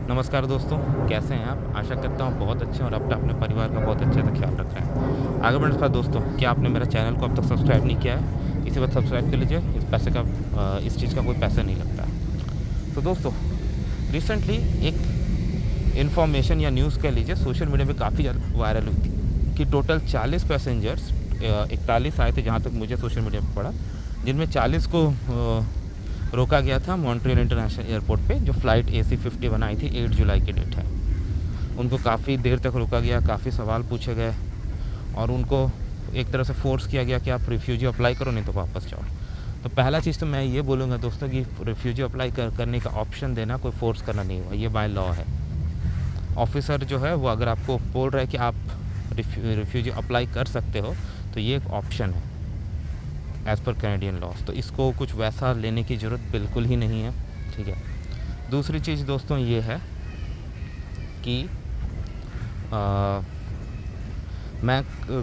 नमस्कार दोस्तों, कैसे हैं आप? आशा करता हूँ बहुत अच्छे हैं और अपने परिवार का बहुत अच्छे से ख्याल रख रहे हैं। आगे बढ़ने के बाद दोस्तों, क्या आपने मेरा चैनल को अब तक सब्सक्राइब नहीं किया है? इसी वक्त सब्सक्राइब कर लीजिए। इस चीज़ का कोई पैसा नहीं लगता है। तो दोस्तों, रिसेंटली एक इन्फॉर्मेशन या न्यूज़ कह लीजिए सोशल मीडिया पे काफ़ी ज़्यादा वायरल हुई थी कि टोटल 40 पैसेंजर्स 41 आए थे, जहाँ तक मुझे सोशल मीडिया पर पड़ा, जिनमें 40 को रोका गया था मॉन्ट्रियल इंटरनेशनल एयरपोर्ट पे। जो फ़्लाइट AC-51 आई थी, 8 जुलाई की डेट है। उनको काफ़ी देर तक रोका गया, काफ़ी सवाल पूछे गए और उनको एक तरह से फ़ोर्स किया गया कि आप रिफ्यूजी अप्लाई करो, नहीं तो वापस जाओ। तो पहला चीज़ तो मैं ये बोलूँगा दोस्तों कि रिफ्यूजी अप्लाई करने का ऑप्शन देना कोई फ़ोर्स करना नहीं हुआ, ये बाय लॉ है। ऑफिसर जो है वो अगर आपको बोल रहा है कि आप रिफ्यूजी अप्लाई कर सकते हो, तो ये एक ऑप्शन है एज़ पर कैनेडियन लॉज। तो इसको कुछ वैसा लेने की ज़रूरत बिल्कुल ही नहीं है, ठीक है। दूसरी चीज़ दोस्तों ये है कि मैं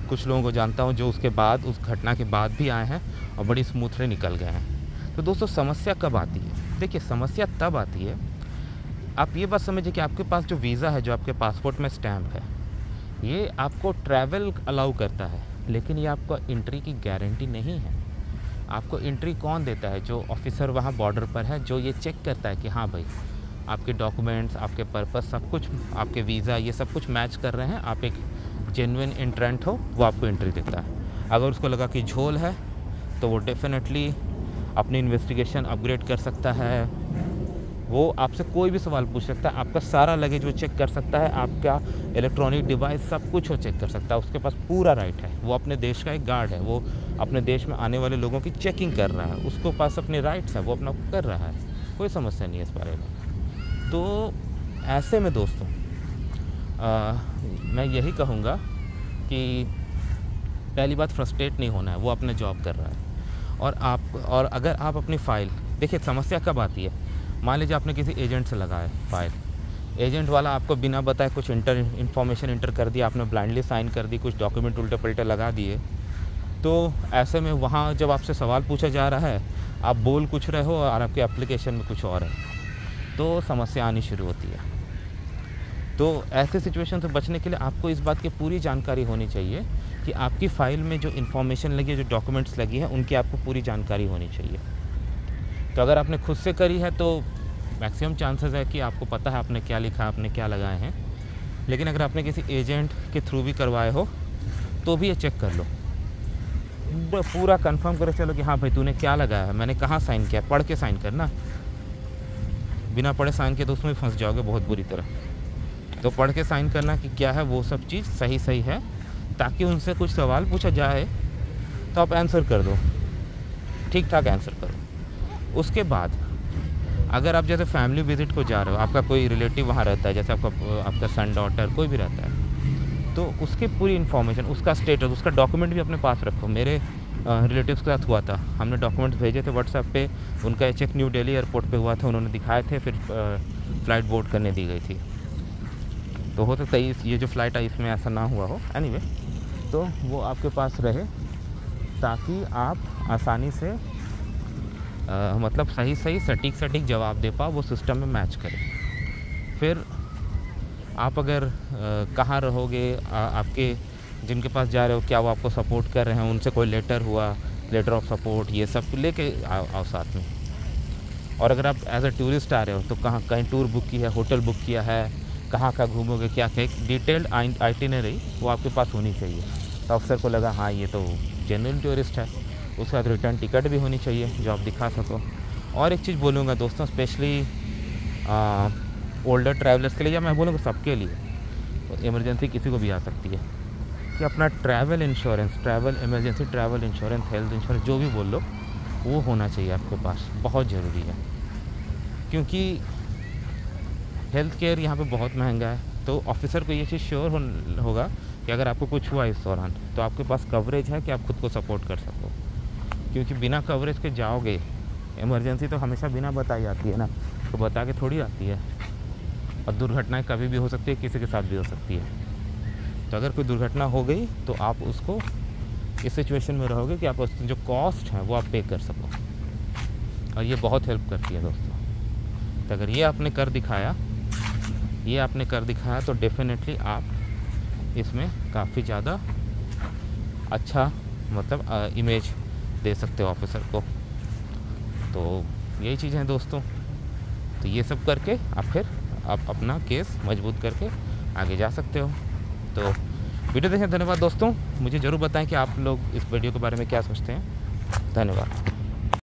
कुछ लोगों को जानता हूँ जो उसके बाद, उस घटना के बाद भी आए हैं और बड़ी स्मूथली निकल गए हैं। तो दोस्तों, समस्या कब आती है? देखिए, समस्या तब आती है, आप ये बात समझिए कि आपके पास जो वीज़ा है, जो आपके पासपोर्ट में स्टैम्प है, ये आपको ट्रैवल अलाउ करता है, लेकिन ये आपको एंट्री की गारंटी नहीं है। आपको एंट्री कौन देता है? जो ऑफिसर वहाँ बॉर्डर पर है, जो ये चेक करता है कि हाँ भाई, आपके डॉक्यूमेंट्स, आपके पर्पस, सब कुछ, आपके वीज़ा, ये सब कुछ मैच कर रहे हैं, आप एक जेन्युइन एंट्रेंट हो, वो आपको एंट्री देता है। अगर उसको लगा कि झोल है, तो वो डेफिनेटली अपनी इन्वेस्टिगेशन अपग्रेड कर सकता है। वो आपसे कोई भी सवाल पूछ सकता है, आपका सारा लगेज वो चेक कर सकता है, आपका इलेक्ट्रॉनिक डिवाइस, सब कुछ वो चेक कर सकता है। उसके पास पूरा राइट है। वो अपने देश का एक गार्ड है, वो अपने देश में आने वाले लोगों की चेकिंग कर रहा है, उसको पास अपने राइट्स हैं, वो अपना कर रहा है, कोई समस्या नहीं है इस बारे में। तो ऐसे में दोस्तों, मैं यही कहूँगा कि पहली बात, फ्रस्ट्रेट नहीं होना है, वो अपना जॉब कर रहा है। और अगर आप अपनी फ़ाइल, देखिए समस्या कब आती है, मान लीजिए आपने किसी एजेंट से लगाया फ़ाइल, एजेंट वाला आपको बिना बताए कुछ इन्फॉर्मेशन इंटर कर दिया, आपने ब्लाइंडली साइन कर दी, कुछ डॉक्यूमेंट उल्टे पलटे लगा दिए। तो ऐसे में वहाँ जब आपसे सवाल पूछा जा रहा है, आप बोल कुछ रहे हो और आपके एप्लीकेशन में कुछ और है, तो समस्या आनी शुरू होती है। तो ऐसे सिचुएशन से बचने के लिए आपको इस बात की पूरी जानकारी होनी चाहिए कि आपकी फ़ाइल में जो इन्फॉर्मेशन लगी है, जो डॉक्यूमेंट्स लगी है, उनकी आपको पूरी जानकारी होनी चाहिए। तो अगर आपने खुद से करी है तो मैक्सिमम चांसेस है कि आपको पता है आपने क्या लिखा, आपने क्या लगाए हैं। लेकिन अगर आपने किसी एजेंट के थ्रू भी करवाए हो, तो भी ये चेक कर लो, पूरा कंफर्म करो चलो कि हाँ भाई, तूने क्या लगाया है, मैंने कहाँ साइन किया, पढ़ के साइन करना। बिना पढ़े साइन किए तो उसमें फंस जाओगे बहुत बुरी तरह। तो पढ़ के साइन करना कि क्या है, वो सब चीज़ सही है, ताकि उनसे कुछ सवाल पूछा जाए तो आप आंसर कर दो, ठीक ठाक आंसर करो। उसके बाद अगर आप जैसे फैमिली विज़िट को जा रहे हो, आपका कोई रिलेटिव वहाँ रहता है, जैसे आपका सन, डॉटर, कोई भी रहता है, तो उसकी पूरी इन्फॉर्मेशन, उसका स्टेटस, उसका डॉक्यूमेंट भी अपने पास रखो। मेरे रिलेटिव्स के साथ हुआ था, हमने डॉक्यूमेंट्स भेजे थे व्हाट्सएप पे, उनका चेक न्यू दिल्ली एयरपोर्ट पे हुआ था, उन्होंने दिखाए थे, फिर फ़्लाइट बोर्ड करने दी गई थी। तो हो सकता है ये जो फ़्लाइट है इसमें ऐसा ना हुआ हो, एनीवे, तो वो आपके पास रहे ताकि आप आसानी से मतलब सही सटीक जवाब दे पाओ, वो सिस्टम में मैच करे। फिर आप अगर कहाँ रहोगे, आपके जिनके पास जा रहे हो, क्या वो आपको सपोर्ट कर रहे हैं, उनसे कोई लेटर हुआ, लेटर ऑफ सपोर्ट, ये सब लेके आओ साथ में। और अगर आप एज अ टूरिस्ट आ रहे हो, तो कहीं टूर बुक की है, होटल बुक किया है, कहाँ घूमोगे, क्या डिटेल्ड आइटिनरी वो आपके पास होनी चाहिए। तो अफसर को लगा हाँ, ये तो जेन्युइन टूरिस्ट है। उसके बाद रिटर्न टिकट भी होनी चाहिए जो आप दिखा सको। और एक चीज़ बोलूँगा दोस्तों, स्पेशली ओल्डर ट्रैवलर्स के लिए, या मैं बोलूँगा सबके लिए, तो इमरजेंसी किसी को भी आ सकती है, कि अपना travel insurance, emergency travel insurance, health insurance, जो भी बोल लो, वो होना चाहिए आपके पास, बहुत ज़रूरी है। क्योंकि हेल्थ केयर यहाँ पे बहुत महंगा है। तो ऑफिसर को ये चीज़ श्योर होगा कि अगर आपको कुछ हुआ इस दौरान, तो आपके पास कवरेज है कि आप खुद को सपोर्ट कर सको। क्योंकि बिना कवरेज के जाओगे, इमरजेंसी तो हमेशा बिना बताई आती है ना, तो बता के थोड़ी आती है। और दुर्घटनाएं कभी भी हो सकती है, किसी के साथ भी हो सकती है। तो अगर कोई दुर्घटना हो गई तो आप उसको इस सिचुएशन में रहोगे कि आप उसकी जो कॉस्ट है वो आप पे कर सको, और ये बहुत हेल्प करती है दोस्तों। तो अगर ये आपने कर दिखाया ये आपने कर दिखाया तो डेफिनेटली आप इसमें काफ़ी ज़्यादा अच्छा मतलब इमेज दे सकते हो ऑफिसर को। तो यही चीज़ें हैं दोस्तों। तो ये सब करके आप अपना केस मजबूत करके आगे जा सकते हो। तो वीडियो देखने धन्यवाद दोस्तों। मुझे ज़रूर बताएं कि आप लोग इस वीडियो के बारे में क्या सोचते हैं। धन्यवाद।